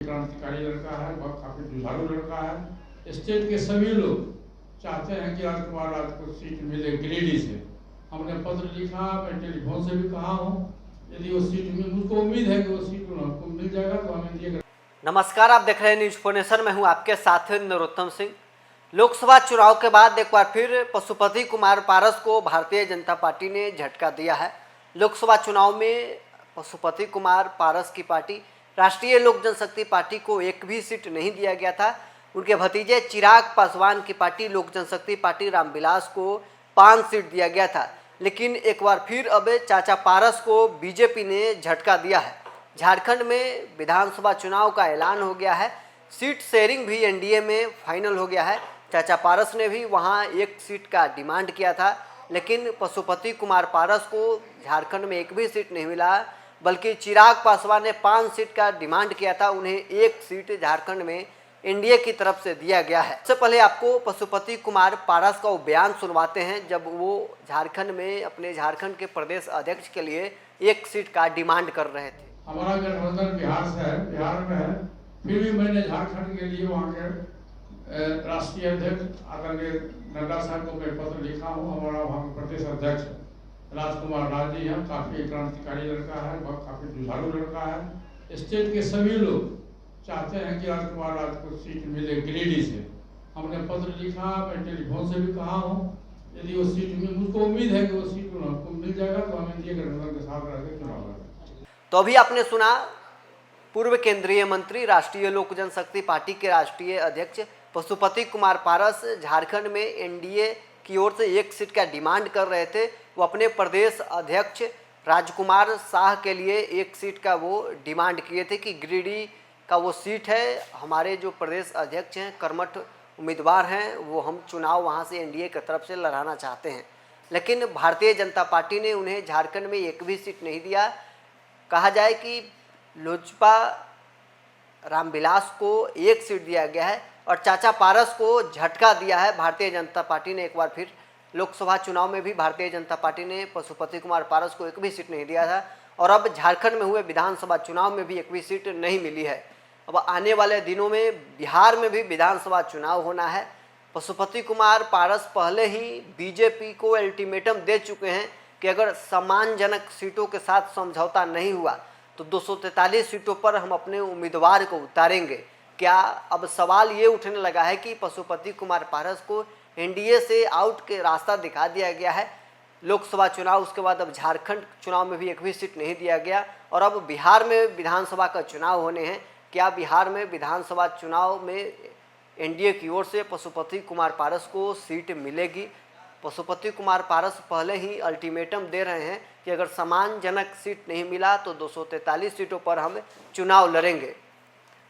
क्रांतिकारी लड़का है, वह काफी जुझारू लड़का है। स्टेट के सभी लोग चाहते हैं कि राजकुमार राज को सीट मिले गिरिडीह से। हमने पत्र लिखा, मैं टेलीफोन से भी कहा हूँ, यदि वो सीट मिल, मुझको उम्मीद है कि वो सीट हमको मिल जाएगा तो हमें दिएगा। नमस्कार, आप देख रहे हैं न्यूज फोनेशन। मैं हूं आपके साथ नरोत्तम सिंह। लोकसभा चुनाव के बाद एक बार फिर पशुपति कुमार पारस को भारतीय जनता पार्टी ने झटका दिया है। लोकसभा चुनाव में पशुपति कुमार पारस की पार्टी राष्ट्रीय लोक जनशक्ति पार्टी को एक भी सीट नहीं दिया गया था। उनके भतीजे चिराग पासवान की पार्टी लोक जनशक्ति पार्टी रामविलास को 5 सीट दिया गया था। लेकिन एक बार फिर अब चाचा पारस को बीजेपी ने झटका दिया है। झारखंड में विधानसभा चुनाव का ऐलान हो गया है। सीट शेयरिंग भी एनडीए में फाइनल हो गया है। चाचा पारस ने भी वहां एक सीट का डिमांड किया था, लेकिन पशुपति कुमार पारस को झारखंड में एक भी सीट नहीं मिला, बल्कि चिराग पासवान ने 5 सीट का डिमांड किया था। उन्हें एक सीट झारखंड में एनडीए की तरफ से दिया गया है। सबसे पहले आपको पशुपति कुमार पारस का वो बयान सुनवाते हैं जब वो झारखंड में अपने झारखंड के प्रदेश अध्यक्ष के लिए एक सीट का डिमांड कर रहे थे। हमारा गठबंधन बिहार से है, बिहार में है, फिर भी मैंने झारखंड के लिए वहाँ के राष्ट्रीय अध्यक्ष आदरणीय नड्डा साहब को मैं पत्र लिखा हूँ। हमारा वहाँ के प्रदेश अध्यक्ष राजकुमार राज जी हैं, काफी क्रांतिकारी लड़का है, वह काफी जुझारू लड़का है। स्टेट के सभी लोग चाहते हैं कि राजकुमार राज को सीट मिले गिरिडीह से। हमने पत्र लिखा, मैं टेलीफोन से भी कहा हूँ, यदि वो सीट मिल, मुझको उम्मीद है कि वो सीट हमको मिल जाएगा तो हमें दिए गठबंधन के साथ रहकर चुनाव लड़ेंगे। तो अभी आपने सुना पूर्व केंद्रीय मंत्री राष्ट्रीय लोक जनशक्ति पार्टी के राष्ट्रीय अध्यक्ष पशुपति कुमार पारस झारखंड में एनडीए की ओर से एक सीट का डिमांड कर रहे थे। वो अपने प्रदेश अध्यक्ष राजकुमार शाह के लिए एक सीट का वो डिमांड किए थे कि गिरिडीह का वो सीट है, हमारे जो प्रदेश अध्यक्ष हैं, कर्मठ उम्मीदवार हैं, वो हम चुनाव वहाँ से एनडीए की तरफ से लड़ाना चाहते हैं। लेकिन भारतीय जनता पार्टी ने उन्हें झारखंड में एक भी सीट नहीं दिया। कहा जाए कि लोजपा रामविलास को एक सीट दिया गया है और चाचा पारस को झटका दिया है भारतीय जनता पार्टी ने। एक बार फिर लोकसभा चुनाव में भी भारतीय जनता पार्टी ने पशुपति कुमार पारस को एक भी सीट नहीं दिया था और अब झारखंड में हुए विधानसभा चुनाव में भी एक भी सीट नहीं मिली है। अब आने वाले दिनों में बिहार में भी विधानसभा चुनाव होना है। पशुपति कुमार पारस पहले ही बीजेपी को अल्टीमेटम दे चुके हैं कि अगर सम्मानजनक सीटों के साथ समझौता नहीं हुआ तो 243 सीटों पर हम अपने उम्मीदवार को उतारेंगे। क्या अब सवाल ये उठने लगा है कि पशुपति कुमार पारस को एनडीए से आउट के रास्ता दिखा दिया गया है। लोकसभा चुनाव, उसके बाद अब झारखंड चुनाव में भी एक भी सीट नहीं दिया गया और अब बिहार में विधानसभा का चुनाव होने हैं। क्या बिहार में विधानसभा चुनाव में एनडीए की ओर से पशुपति कुमार पारस को सीट मिलेगी? पशुपति कुमार पारस पहले ही अल्टीमेटम दे रहे हैं कि अगर सम्मानजनक सीट नहीं मिला तो 243 सीटों पर हम चुनाव लड़ेंगे।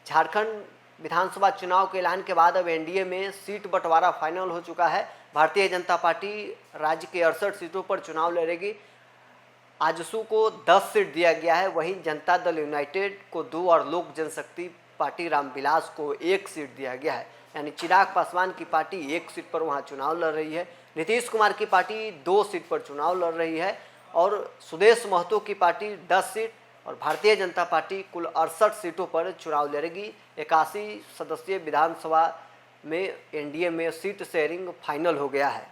झारखंड विधानसभा चुनाव के ऐलान के बाद अब एनडीए में सीट बंटवारा फाइनल हो चुका है। भारतीय जनता पार्टी राज्य के 68 सीटों पर चुनाव लड़ेगी। आजसू को 10 सीट दिया गया है, वहीं जनता दल यूनाइटेड को 2 और लोक जनशक्ति पार्टी रामविलास को 1 सीट दिया गया है। यानी चिराग पासवान की पार्टी 1 सीट पर वहां चुनाव लड़ रही है, नीतीश कुमार की पार्टी 2 सीट पर चुनाव लड़ रही है और सुदेश महतो की पार्टी 10 सीट और भारतीय जनता पार्टी कुल 68 सीटों पर चुनाव लड़ेगी। 81 सदस्यीय विधानसभा में एनडीए में सीट शेयरिंग फाइनल हो गया है।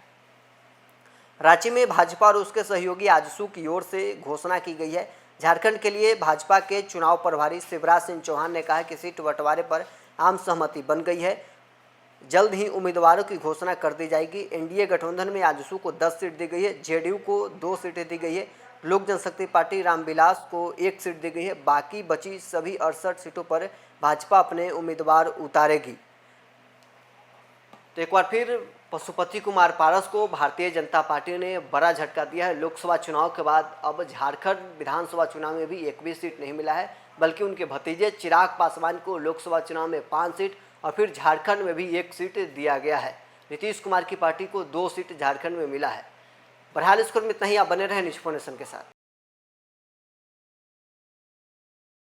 रांची में भाजपा और उसके सहयोगी आजसू की ओर से घोषणा की गई है। झारखंड के लिए भाजपा के चुनाव प्रभारी शिवराज सिंह चौहान ने कहा कि सीट बंटवारे पर आम सहमति बन गई है, जल्द ही उम्मीदवारों की घोषणा कर दी जाएगी। एनडीए गठबंधन में आजसू को 10 सीट दी गई है, जेडीयू को 2 सीटें दी गई है, लोक जनशक्ति पार्टी रामविलास को 1 सीट दी गई है। बाकी बची सभी 68 सीटों पर भाजपा अपने उम्मीदवार उतारेगी। तो एक बार फिर पशुपति कुमार पारस को भारतीय जनता पार्टी ने बड़ा झटका दिया है। लोकसभा चुनाव के बाद अब झारखंड विधानसभा चुनाव में भी एक भी सीट नहीं मिला है, बल्कि उनके भतीजे चिराग पासवान को लोकसभा चुनाव में 5 सीट और फिर झारखंड में भी 1 सीट दिया गया है। नीतीश कुमार की पार्टी को 2 सीट झारखंड में मिला है। बहरहाल इस क्रम में इतना ही। आप बने रहे न्यूज फोनेशन के साथ।